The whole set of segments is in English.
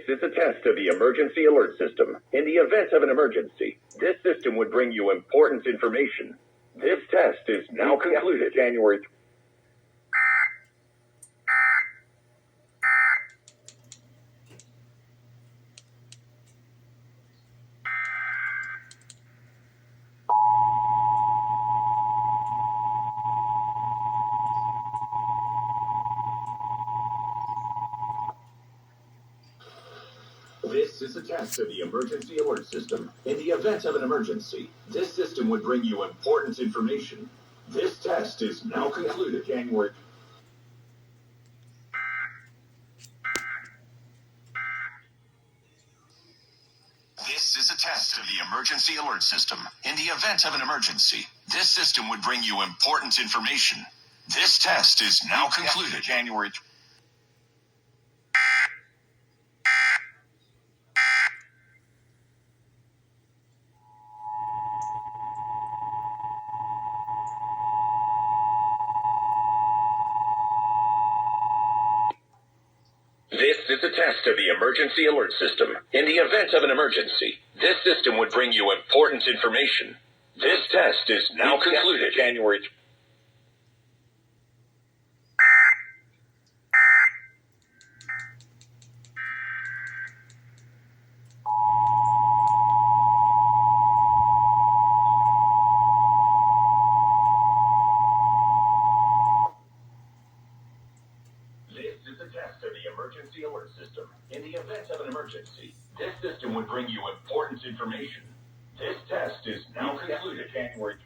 is a test of the emergency alert system. In the event of an emergency, this system would bring you important information. This test is now concluded. January. This is a test of the emergency alert system. In the event of an emergency, this system would bring you important information. This test is now concluded. January. This is a test of the emergency alert system. In the event of an emergency, this system would bring you important information. This test is now concluded. January. This is a test of the emergency alert system. In the event of an emergency, this system would bring you important information. This test is now concluded. January. Test of the emergency alert system. In the event of an emergency, this system would bring you important information. This test is now concluded. January.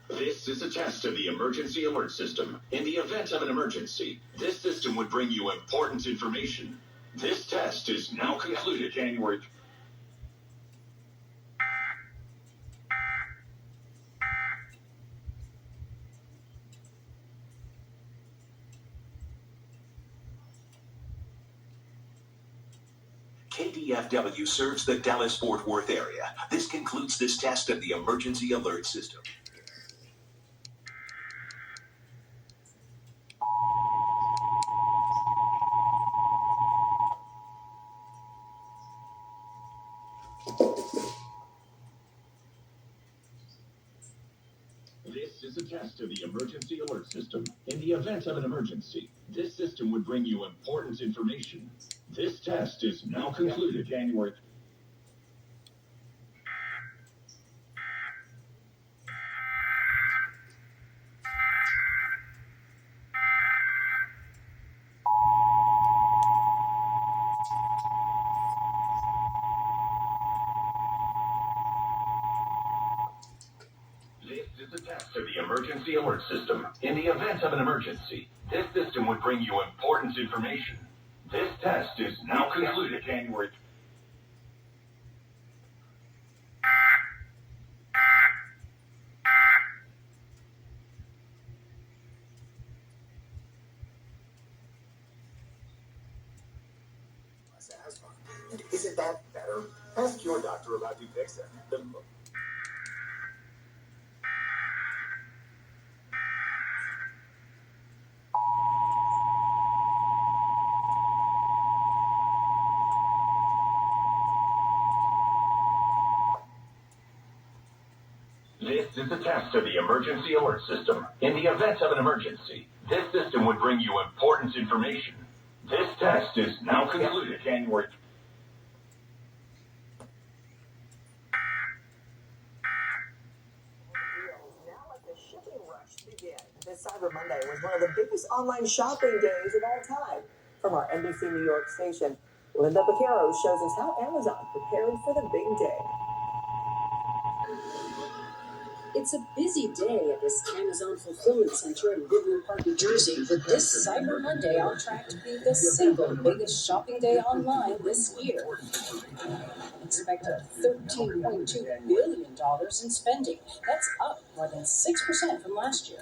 This is a test of the emergency alert system. In the event of an emergency, this system would bring you important information. This test is now concluded. January. KDFW serves the Dallas-Fort Worth area. This concludes this test of the emergency alert system. This is a test of the emergency alert system. In the event of an emergency, this system would bring you important information. This test is now concluded. January. This is a test of the emergency alert system. In the event of an emergency, this system would bring you important information. This test is now concluded. January. And isn't that better? Ask your doctor about Dupixent. This is a test of the emergency alert system. In the event of an emergency, this system would bring you important information. This test is now concluded. January. Now let the shipping rush begin. This Cyber Monday was one of the biggest online shopping days of all time. From our NBC New York station, Linda Baquero shows us how Amazon prepared for the big day. It's a busy day at this Amazon fulfillment center in Woodland Park, New Jersey, with this Cyber Monday on track to be the single biggest shopping day online this year. Expected $13.2 billion in spending. That's up more than 6% from last year.